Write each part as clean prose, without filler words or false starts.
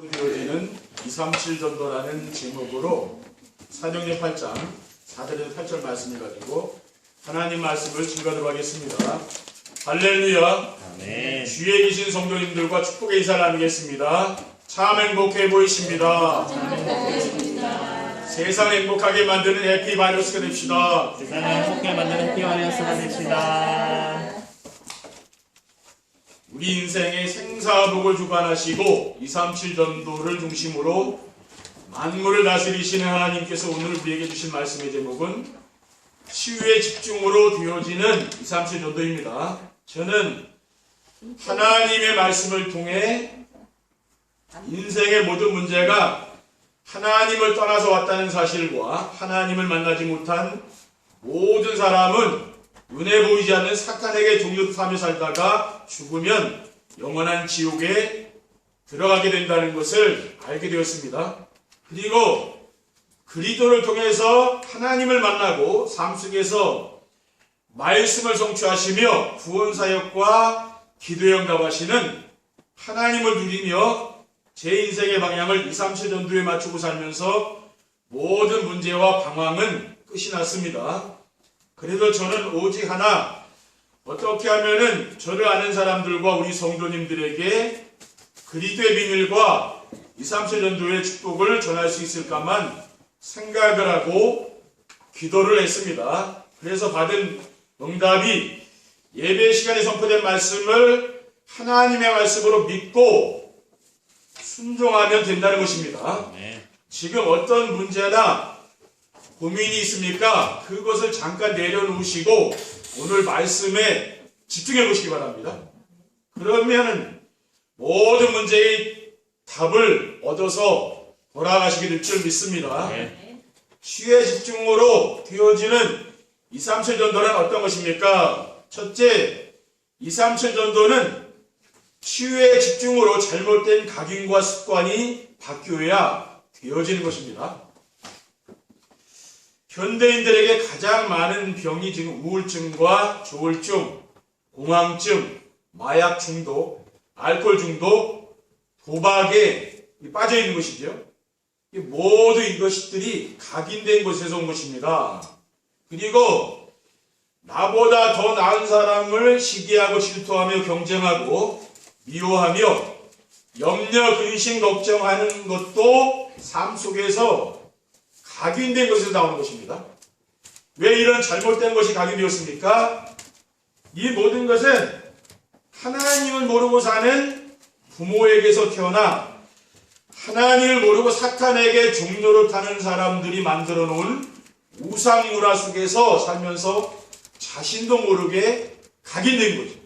되어지는 237 전도라는 제목으로 사도행전 8장 4절에서 8절 말씀을 가지고 하나님 말씀을 증거하도록 하겠습니다. 할렐루야. 아멘. 주위에 계신 성도님들과 축복의 인사를 나누겠습니다. 참 행복해 보이십니다. 세상 행복하게 만드는 해피바이러스가 됩시다. 세상을 행복하게 만드는 해피바이러스가 됩시다. 우리 인생의 생사복을 주관하시고 237 전도를 중심으로 만물을 다스리시는 하나님께서 오늘 우리에게 주신 말씀의 제목은 치유의 집중으로 되어지는 237 전도입니다. 저는 하나님의 말씀을 통해 인생의 모든 문제가 하나님을 떠나서 왔다는 사실과 하나님을 만나지 못한 모든 사람은 눈에 보이지 않는 사탄에게 종육하며 살다가 죽으면 영원한 지옥에 들어가게 된다는 것을 알게 되었습니다. 그리고 그리스도를 통해서 하나님을 만나고 삶 속에서 말씀을 성취하시며 구원사역과 기도에 응답하시는 하나님을 누리며 제 인생의 방향을 237 전도에 맞추고 살면서 모든 문제와 방황은 끝이 났습니다. 그래서 저는 오직 하나, 어떻게 하면은 저를 아는 사람들과 우리 성도님들에게 그리스도의 비밀과 237 전도의 축복을 전할 수 있을까만 생각을 하고 기도를 했습니다. 그래서 받은 응답이 예배 시간에 선포된 말씀을 하나님의 말씀으로 믿고 순종하면 된다는 것입니다. 지금 어떤 문제나 고민이 있습니까? 그것을 잠깐 내려놓으시고 오늘 말씀에 집중해 보시기 바랍니다. 그러면 모든 문제의 답을 얻어서 돌아가시게 될 줄 믿습니다. 치유의 집중으로 되어지는 237 전도는 어떤 것입니까? 첫째, 237 전도는 치유의 집중으로 잘못된 각인과 습관이 바뀌어야 되어지는 것입니다. 현대인들에게 가장 많은 병이 지금 우울증과 조울증, 공황증, 마약 중독, 알코올 중독, 도박에 빠져 있는 것이죠. 모두 이것들이 각인된 곳에서 온 것입니다. 그리고 나보다 더 나은 사람을 시기하고 질투하며 경쟁하고 미워하며 염려, 근심, 걱정하는 것도 삶 속에서 각인된 것에서 나오는 것입니다. 왜 이런 잘못된 것이 각인되었습니까? 이 모든 것은 하나님을 모르고 사는 부모에게서 태어나 하나님을 모르고 사탄에게 종로를 타는 사람들이 만들어 놓은 우상문화 속에서 살면서 자신도 모르게 각인된 거죠.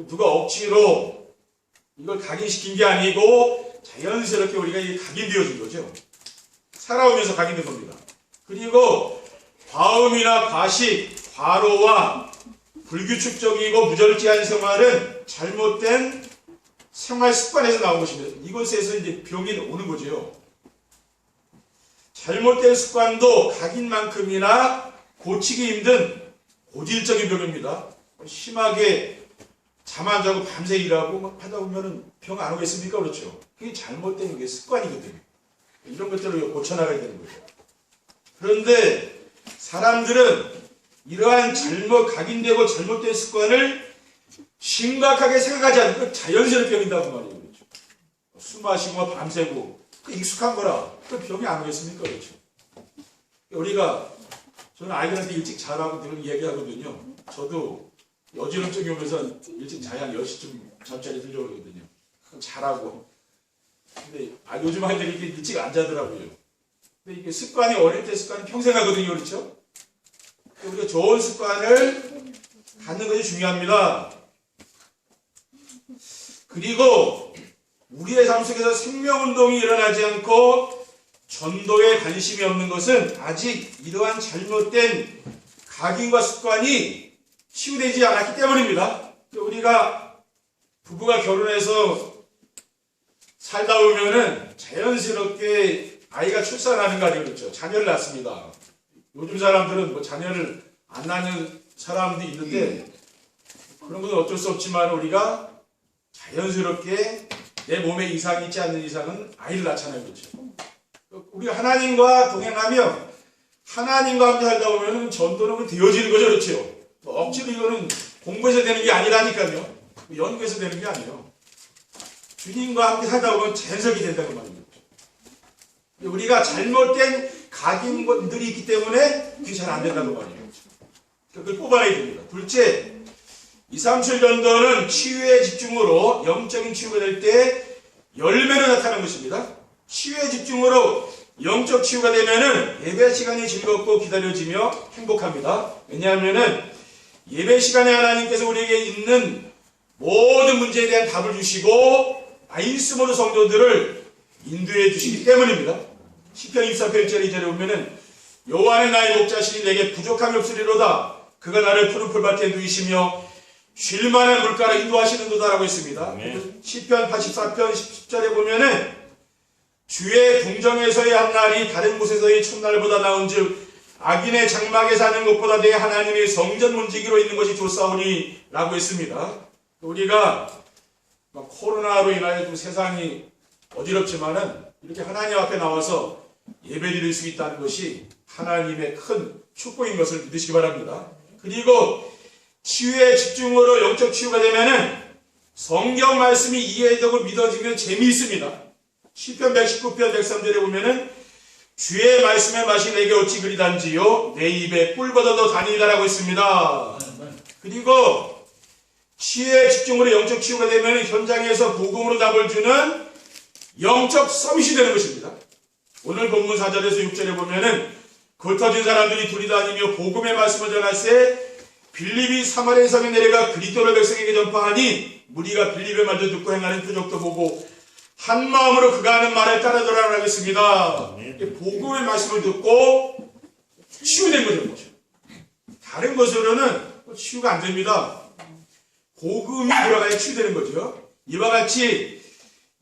누가 억지로 이걸 각인시킨 게 아니고 자연스럽게 우리가 각인되어진 거죠. 살아오면서 각인된 겁니다. 그리고 과음이나 과식, 과로와 불규칙적이고 무절제한 생활은 잘못된 생활 습관에서 나온 것입니다. 이것에서 이제 병이 오는 거죠. 잘못된 습관도 각인만큼이나 고치기 힘든 고질적인 병입니다. 심하게 잠 안 자고 밤새 일하고 막 하다 보면은 병 안 오겠습니까? 그렇죠. 그게 잘못된 게 습관이거든요. 이런 것들을 고쳐나가야 되는 거죠. 그런데 사람들은 이러한 각인되고 잘못된 습관을 심각하게 생각하지 않고 자연스럽게 병인다고 말이에요. 그렇죠. 술 마시고 밤새고 익숙한 거라 병이 안 오겠습니까? 그렇죠. 저는 아이들한테 일찍 자라고 그런 얘기하거든요. 저도 어지럼증이 오면서 일찍 자야 10시쯤 잠자리 들려고 그러거든요. 자라고. 근데 요즘 아이들이 이렇게 일찍 안 자더라고요. 근데 이게 습관이 어릴 때 습관이 평생 하거든요. 그렇죠? 우리가 좋은 습관을 갖는 것이 중요합니다. 그리고 우리의 삶 속에서 생명운동이 일어나지 않고 전도에 관심이 없는 것은 아직 이러한 잘못된 각인과 습관이 치유되지 않았기 때문입니다. 우리가 부부가 결혼해서 살다 보면은 자연스럽게 아이가 출산하는 거 아니에요. 그렇죠? 자녀를 낳습니다. 요즘 사람들은 자녀를 안 낳는 사람도 있는데 그런 건 어쩔 수 없지만 우리가 자연스럽게 내 몸에 이상이 있지 않는 이상은 아이를 낳잖아요. 그렇죠? 우리가 하나님과 동행하며 하나님과 함께 살다 보면 전도는 되어지는 거죠. 그렇죠? 억지로 이거는 공부해서 되는 게 아니라니까요. 연구해서 되는 게 아니에요. 주님과 함께 살다 보면 재석이 된다는 말입니다. 우리가 잘못된 각인들이 있기 때문에 그게 잘 안 된다는 말이에요. 그걸 뽑아내야 됩니다. 둘째, 237 전도는 치유의 집중으로 영적인 치유가 될 때 열매로 나타나는 것입니다. 치유의 집중으로 영적 치유가 되면은 예배 시간이 즐겁고 기다려지며 행복합니다. 왜냐하면은 예배 시간에 하나님께서 우리에게 있는 모든 문제에 대한 답을 주시고 말씀으로 성도들을 인도해 주시기 때문입니다. 시편 24편 1절 2절에 보면은 여호와는 나의 목자시니 내게 부족함이 없으리로다. 그가 나를 푸른 풀밭에 누이시며 쉴 만한 물가로 인도하시는도다라고 했습니다. 시편 84편 10절에 보면은 주의 궁정에서의 한 날이 다른 곳에서의 첫날보다 나은즉 악인의 장막에 사는 것보다 내 하나님의 성전 문지기로 있는 것이 좋사오니 라고 했습니다. 우리가 코로나로 인하여 좀 세상이 어지럽지만은 이렇게 하나님 앞에 나와서 예배드릴 수 있다는 것이 하나님의 큰 축복인 것을 믿으시기 바랍니다. 그리고 치유의 집중으로 영적 치유가 되면은 성경 말씀이 이해되고 믿어지면 재미있습니다. 시편 119편 103절에 보면은 주의 말씀의 맛이 내게 어찌 그리 단지요 내 입에 꿀보다도 단이다라고 했습니다. 그리고 치유의 집중으로 영적 치유가 되면 현장에서 복음으로 답을 주는 영적 서밋이 되는 것입니다. 오늘 본문 4절에서 6절에 보면은 흩어진 사람들이 둘이 다니며 복음의 말씀을 전할세 빌립이 사마리아 성에 내려가 그리스도를 백성에게 전파하니 무리가 빌립의 말도 듣고 행하는 표적도 보고 한 마음으로 그가 하는 말을 따르더라라고 했습니다. 복음의 말씀을 듣고 치유된 거죠. 다른 것으로는 치유가 안 됩니다. 복음이 들어가야 치유되는 거죠. 이와 같이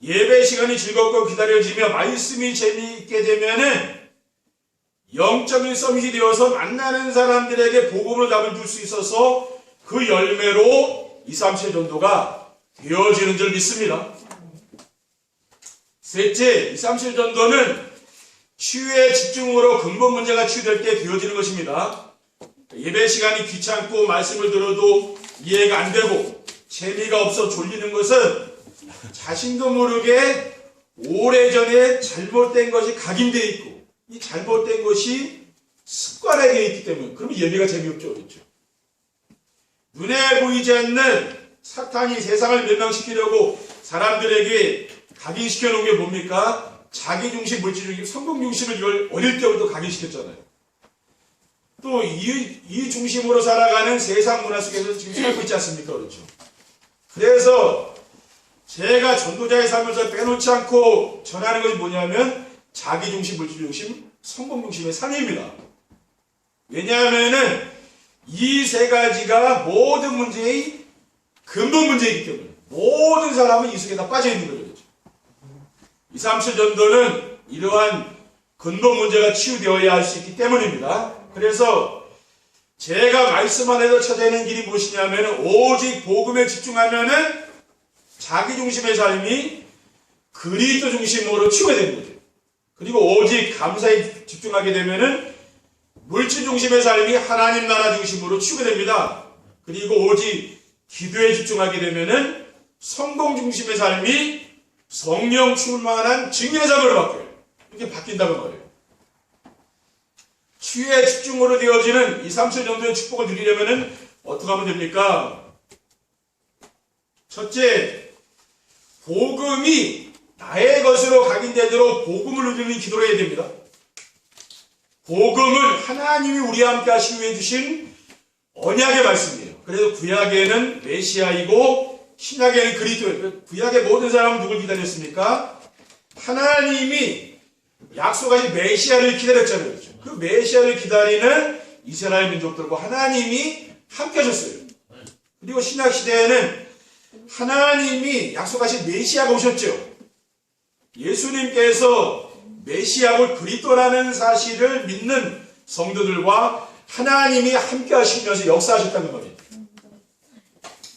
예배 시간이 즐겁고 기다려지며 말씀이 재미있게 되면은 영적인 서밋이 되어서 만나는 사람들에게 복음을 답을 줄 수 있어서 그 열매로 237 전도가 되어지는 줄 믿습니다. 셋째, 237 전도는 치유의 집중으로 근본 문제가 치유될 때 되어지는 것입니다. 예배 시간이 귀찮고 말씀을 들어도 이해가 안 되고 재미가 없어 졸리는 것은 자신도 모르게 오래전에 잘못된 것이 각인되어 있고 이 잘못된 것이 습관에 되어 있기 때문에 그러면 예배가 재미없죠. 그렇죠? 눈에 보이지 않는 사탄이 세상을 멸망시키려고 사람들에게 각인시켜 놓은 게 뭡니까? 자기중심, 물질중심, 성공중심을 이걸 어릴 때부터 각인시켰잖아요. 또 이 중심으로 살아가는 세상 문화 속에서 지금 살고 있지 않습니까? 그렇죠? 그래서 제가 전도자의 삶에서 빼놓지 않고 전하는 것이 뭐냐면 자기중심, 물질중심, 성공중심의 삶입니다. 왜냐하면은 이 세 가지가 모든 문제의 근본 문제이기 때문에 모든 사람은 이 속에 다 빠져 있는 거죠. 237 전도는 이러한 근본 문제가 치유되어야 할 수 있기 때문입니다. 그래서 제가 말씀 안에서 찾아내는 길이 무엇이냐면 오직 복음에 집중하면은 자기중심의 삶이 그리스도 중심으로 치유가 되는 거죠. 그리고 오직 감사에 집중하게 되면은 물질 중심의 삶이 하나님 나라 중심으로 치유가 됩니다. 그리고 오직 기도에 집중하게 되면은 성공 중심의 삶이 성령 충만한 증인의 삶으로 바뀌어요. 이렇게 바뀐다는 거예요. 치유에 집중으로 되어지는 237 전도의 축복을 누리려면은 어떻게 하면 됩니까? 첫째, 복음이 나의 것으로 각인되도록 복음을 누리는 기도를 해야 됩니다. 복음은 하나님이 우리와 함께 하시기 위해 주신 언약의 말씀이에요. 그래서 구약에는 메시아이고 신약에는 그리스도예요. 구약의 모든 사람은 누굴 기다렸습니까? 하나님이 약속하신 메시아를 기다렸잖아요. 그렇죠? 그 메시아를 기다리는 이스라엘 민족들과 하나님이 함께 하셨어요. 그리고 신약 시대에는 하나님이 약속하신 메시아가 오셨죠. 예수님께서 메시아고 그리스도라는 사실을 믿는 성도들과 하나님이 함께 하시면서 역사하셨다는 겁니다.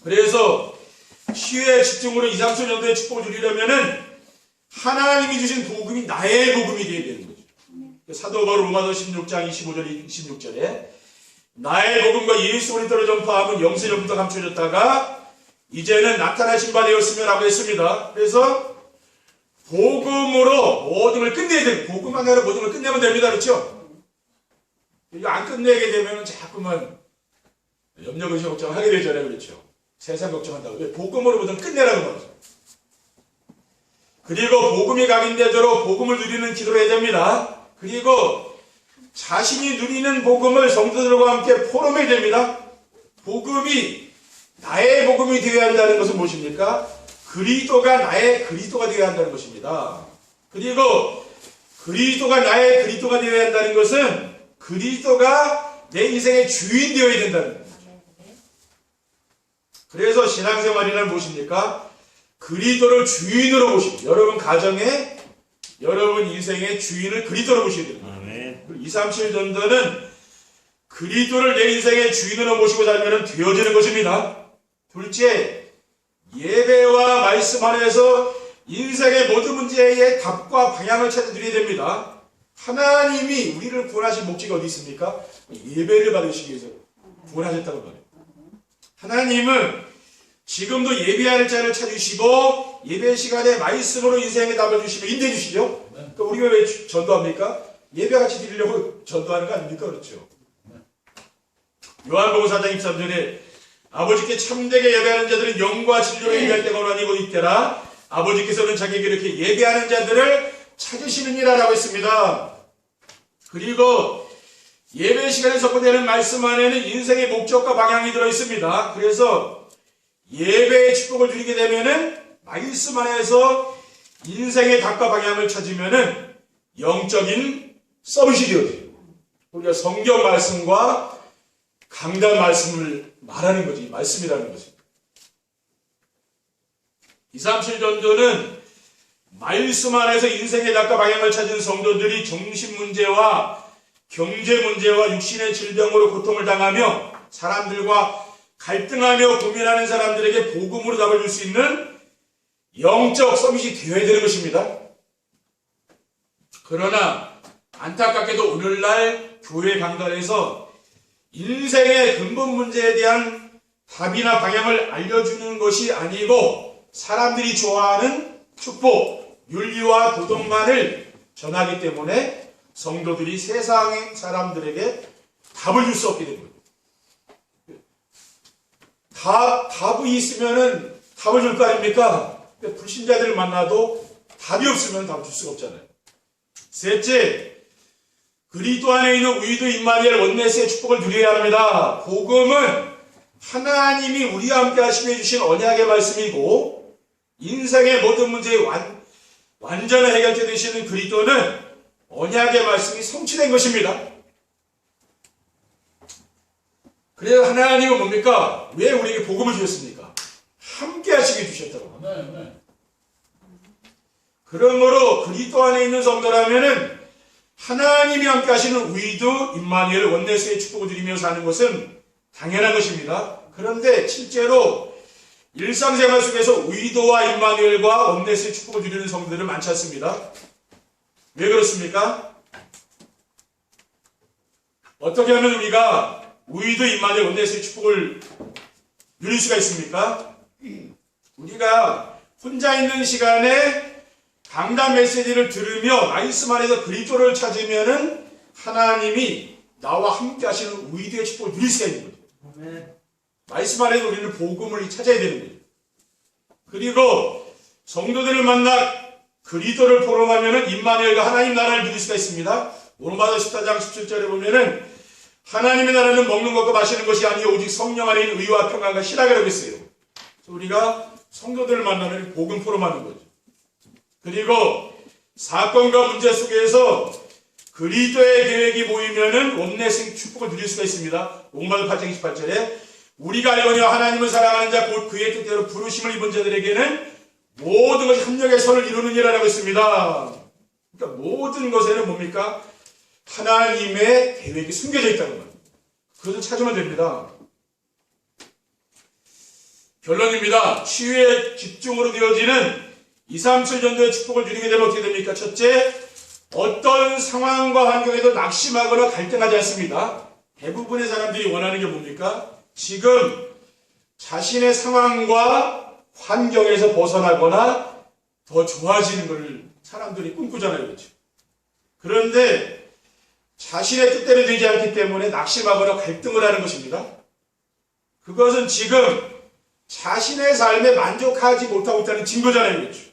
그래서 치유의 집중으로 2, 3천 정도의 축복을 누리려면은 하나님이 주신 복음이 나의 복음이 되어야 되는 거죠. 사도 바울 로마서 16장 25절 26절에 나의 복음과 예수 그리스도를 전파함은 영세전부터 감춰졌다가 이제는 나타나신 바 되었으며 라고 했습니다. 그래서 복음으로 모든 걸 끝내야 됩니다. 복음 하나로 모든 걸 끝내면 됩니다. 그렇죠? 이거 안 끝내게 되면 자꾸만 염려, 근심, 걱정하게 되잖아요. 그렇죠? 세상 걱정한다고. 왜? 복음으로 모든 걸 끝내라고 말하죠. 그리고 복음이 각인되도록 복음을 누리는 기도를 해야 됩니다. 그리고 자신이 누리는 복음을 성도들과 함께 포럼해야 됩니다. 복음이 나의 복음이 되어야 한다는 것은 무엇입니까? 그리스도가 나의 그리스도가 되어야 한다는 것입니다. 그리고 그리스도가 나의 그리스도가 되어야 한다는 것은 그리스도가 내 인생의 주인 되어야 된다는 거죠. 그래서 신앙생활이란 무엇입니까? 그리스도를 주인으로 보십니다. 여러분 가정에 여러분 인생의 주인을 그리스도로 보셔야 됩니다. 237 전도는 그리스도를 내 인생의 주인으로 모시고 살면 되어지는 것입니다. 둘째, 예배와 말씀 안에서 인생의 모든 문제의 답과 방향을 찾아드려야 됩니다. 하나님이 우리를 구원하신 목적이 어디 있습니까? 예배를 받으시기 위해서 구원하셨다고 말해요. 하나님은 지금도 예배할 자를 찾으시고 예배 시간에 말씀으로 인생의 답을 주시며 인도해 주시죠. 그러니까 우리가 왜 전도합니까? 예배같이 드리려고 전도하는 거 아닙니까? 그렇죠. 요한복음 4장 23절에 아버지께 참되게 예배하는 자들은 영과 진리로 예배할 때가 오나니고 있더라. 아버지께서는 자기에게 이렇게 예배하는 자들을 찾으시느니라 라고 했습니다. 그리고 예배 시간에 선포되는 말씀 안에는 인생의 목적과 방향이 들어있습니다. 그래서 예배의 축복을 누리게 되면은 말씀 안에서 인생의 답과 방향을 찾으면은 영적인 서밋이 되어져요. 우리가 성경 말씀과 강단 말씀을 말하는 거지, 말씀이라는 것입니다. 237 전도는 말씀 안에서 인생의 답과 방향을 찾은 성도들이 정신 문제와 경제 문제와 육신의 질병으로 고통을 당하며 사람들과 갈등하며 고민하는 사람들에게 복음으로 답을 줄 수 있는 영적 서밋이 되어야 되는 것입니다. 그러나 안타깝게도 오늘날 교회 강단에서 인생의 근본 문제에 대한 답이나 방향을 알려주는 것이 아니고 사람들이 좋아하는 축복, 윤리와 도덕만을 전하기 때문에 성도들이 세상의 사람들에게 답을 줄 수 없게 된 거예요. 답이 있으면은 답을 줄 거 아닙니까? 불신자들을 만나도 답이 없으면 답을 줄 수가 없잖아요. 셋째, 그리스도 안에 있는 우리도 임마누엘 원네스의 축복을 누려야 합니다. 복음은 하나님이 우리와 함께 하시며 주신 언약의 말씀이고 인생의 모든 문제의 완전한 해결자 되시는 그리스도는 언약의 말씀이 성취된 것입니다. 그래서 하나님은 뭡니까? 왜 우리에게 복음을 주셨습니까? 함께 하시게 주셨다고. 그러므로 그리스도 안에 있는 성도라면은 하나님이 함께 하시는 우리도 임마누엘 원네스의 축복을 누리며 사는 것은 당연한 것입니다. 그런데 실제로 일상생활 속에서 우리도와 임마누엘과 원네스의 축복을 누리는 성도들은 많지 않습니다. 왜 그렇습니까? 어떻게 하면 우리가 우리도 임마누엘 원네스의 축복을 누릴 수가 있습니까? 우리가 혼자 있는 시간에 강단 메시지를 들으며 말씀 안에서 그리스도를 찾으면은 하나님이 나와 함께 하시는 우리도의 축복을 누릴 수가 있는 거죠. 말씀 안에서 우리는 복음을 찾아야 되는 거죠. 그리고 성도들을 만나 그리스도를 포럼하면은 임마누엘과 하나님 나라를 누릴 수가 있습니다. 로마서 14장 17절에 보면은 하나님의 나라는 먹는 것과 마시는 것이 아니요 오직 성령 안에 있는 의와 평안과 희락이라고 했어요. 우리가 성도들을 만나면 복음 포럼하는 거죠. 그리고 사건과 문제 속에서 그리스도의 계획이 보이면은 원내생 축복을 누릴 수가 있습니다. 로마서 8장 28절에 우리가 알거니와 하나님을 사랑하는 자 곧 그의 뜻대로 부르심을 입은 자들에게는 모든 것이 합력의 선을 이루느니라라고 했습니다. 그러니까 모든 것에는 뭡니까? 하나님의 계획이 숨겨져 있다는 거예요. 그것을 찾으면 됩니다. 결론입니다. 치유에 집중으로 되어지는 237 전도의 축복을 누리게 되면 어떻게 됩니까? 첫째, 어떤 상황과 환경에도 낙심하거나 갈등하지 않습니다. 대부분의 사람들이 원하는 게 뭡니까? 지금 자신의 상황과 환경에서 벗어나거나 더 좋아지는 것을 사람들이 꿈꾸잖아요. 그렇죠? 그런데 자신의 뜻대로 되지 않기 때문에 낙심하거나 갈등을 하는 것입니다. 그것은 지금 자신의 삶에 만족하지 못하고 있다는 증거잖아요. 그렇죠?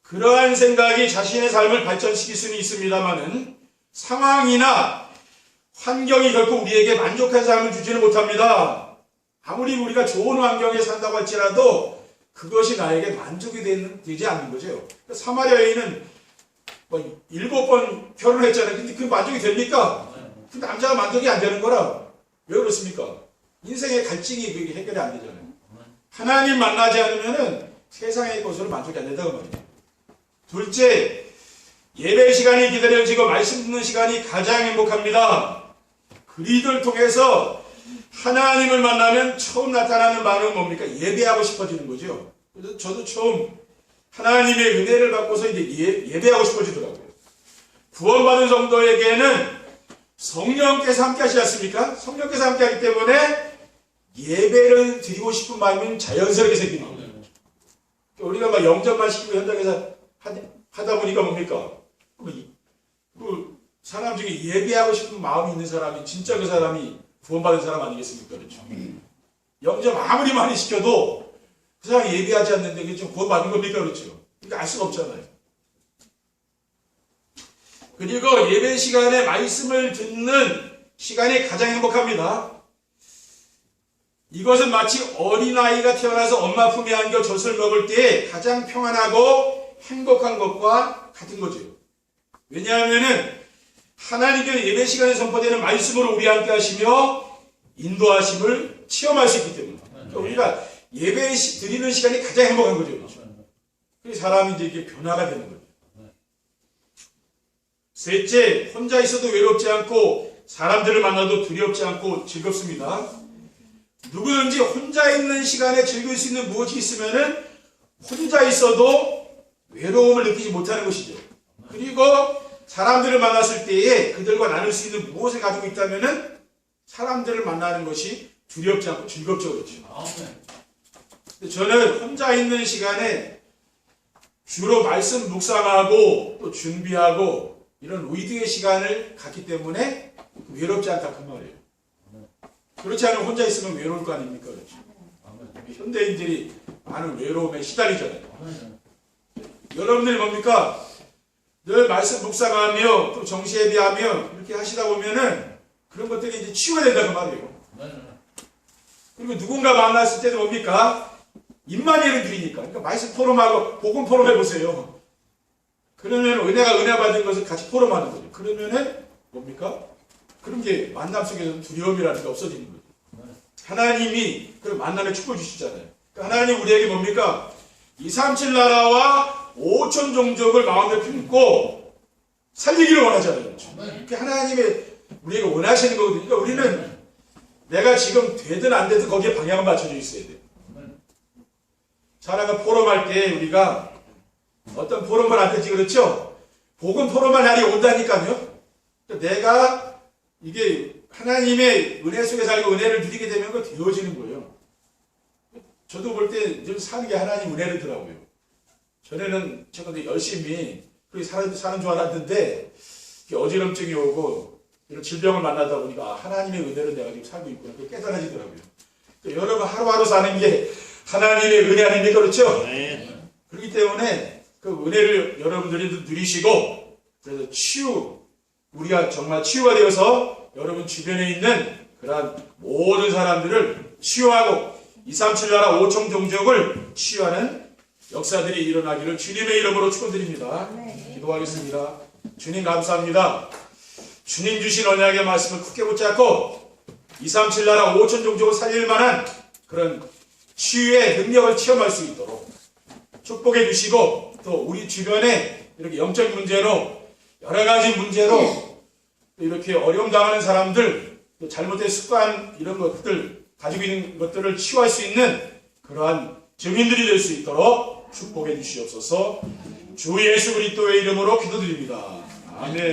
그러한 생각이 자신의 삶을 발전시킬 수는 있습니다만은 상황이나 환경이 결코 우리에게 만족한 삶을 주지는 못합니다. 아무리 우리가 좋은 환경에 산다고 할지라도 그것이 나에게 만족이 되지 않는 거죠. 사마리아 여인은 7번 결혼했잖아요. 근데 그 만족이 됩니까? 그 남자가 만족이 안 되는 거라. 왜 그렇습니까? 인생의 갈증이 그게 해결이 안 되잖아요. 하나님 만나지 않으면은 세상의 것으로 만족이 안 된다고 말이에요. 둘째, 예배 시간이 기다려지고 말씀 듣는 시간이 가장 행복합니다. 그리들 통해서 하나님을 만나면 처음 나타나는 반응은 뭡니까? 예배하고 싶어지는 거죠. 그래서 저도 처음 하나님의 은혜를 받고서 이제 예배하고 싶어지더라고요. 구원받은 성도에게는 성령께서 함께 하시지 않습니까? 성령께서 함께 하기 때문에 예배를 드리고 싶은 마음이 자연스럽게 생기는 거예요. 우리가 막 영접만 시키고 현장에서 하다 보니까 뭡니까? 그 사람 중에 예배하고 싶은 마음이 있는 사람이 진짜 그 사람이 구원받은 사람 아니겠습니까? 그렇죠? 영접 아무리 많이 시켜도 그 사람이 예배하지 않는데 그게 좀 구원받은 겁니까? 그렇죠? 그러니까 알 수가 없잖아요. 그리고 예배 시간에 말씀을 듣는 시간이 가장 행복합니다. 이것은 마치 어린아이가 태어나서 엄마 품에 안겨 젖을 먹을 때에 가장 평안하고 행복한 것과 같은 거죠. 왜냐하면은 하나님께서 예배 시간에 선포되는 말씀으로 우리 함께 하시며 인도하심을 체험할 수 있기 때문에 그러니까 우리가 예배 드리는 시간이 가장 행복한 거죠. 그렇죠? 그래서 사람이 이제 이게 변화가 되는 거죠. 셋째, 혼자 있어도 외롭지 않고 사람들을 만나도 두렵지 않고 즐겁습니다. 누구든지 혼자 있는 시간에 즐길 수 있는 무엇이 있으면은 혼자 있어도 외로움을 느끼지 못하는 것이죠. 그리고 사람들을 만났을 때에 그들과 나눌 수 있는 무엇을 가지고 있다면은 사람들을 만나는 것이 두렵지 않고 즐겁죠. 그렇죠. 저는 혼자 있는 시간에 주로 말씀 묵상하고 또 준비하고 이런 의도의 시간을 갖기 때문에 외롭지 않다 그 말이에요. 그렇지 않으면 혼자 있으면 외로울 거 아닙니까? 그렇죠. 현대인들이 많은 외로움에 시달리잖아요. 여러분들이 뭡니까? 늘 말씀 묵상하며 또 정시 예배하며 이렇게 하시다 보면은 그런 것들이 이제 치유가 된다 그 말이에요. 그리고 누군가 만났을 때도 뭡니까? 입만이를 드리니까. 그러니까 말씀 포럼하고 복음 포럼 해보세요. 그러면 은혜 받은 것을 같이 포럼하는 거죠. 그러면은 뭡니까? 그런 게 만남 속에서 두려움이라는 게 없어지는 거죠. 하나님이 그런 만남에 축복을 주시잖아요. 그러니까 하나님 우리에게 뭡니까? 237 나라와 5천 종족을 마음에 품고 살리기를 원하잖아요. 그렇죠? 그게 하나님의 우리에게 원하시는 거거든요. 그러니까 우리는 내가 지금 되든 안 되든 거기에 방향을 맞춰져 있어야 돼요. 사람과 포럼할 때 우리가 어떤 포럼을 안 되지 그렇죠? 복음 포럼할 날이 온다니까요. 내가 이게 하나님의 은혜 속에 살고 은혜를 누리게 되면 그거 되어지는 거예요. 저도 볼 때 사는 게 하나님 은혜더라고요. 전에는 제가 열심히 그렇게 사는 줄 알았는데 어지럼증이 오고 이런 질병을 만나다 보니까 하나님의 은혜를 내가 지금 살고 있구나. 그게 깨달아지더라고요. 그러니까 여러분 하루하루 사는 게 하나님의 은혜 아닙니까? 그렇죠? 네. 그렇기 때문에 그 은혜를 여러분들이 누리시고 그래서 우리가 정말 치유가 되어서 여러분 주변에 있는 그러한 모든 사람들을 치유하고 237 나라 5천 종족을 치유하는 역사들이 일어나기를 주님의 이름으로 축원드립니다. 기도하겠습니다. 주님 감사합니다. 주님 주신 언약의 말씀을 굳게 붙잡고 237 나라 5천 종족을 살릴 만한 그런 치유의 능력을 체험할 수 있도록 축복해 주시고 또 우리 주변에 이렇게 영적 문제로 여러 가지 문제로 이렇게 어려움 당하는 사람들 또 잘못된 습관 이런 것들 가지고 있는 것들을 치유할 수 있는 그러한 증인들이 될 수 있도록 축복해 주시옵소서. 주 예수 그리스도의 이름으로 기도드립니다. 아멘.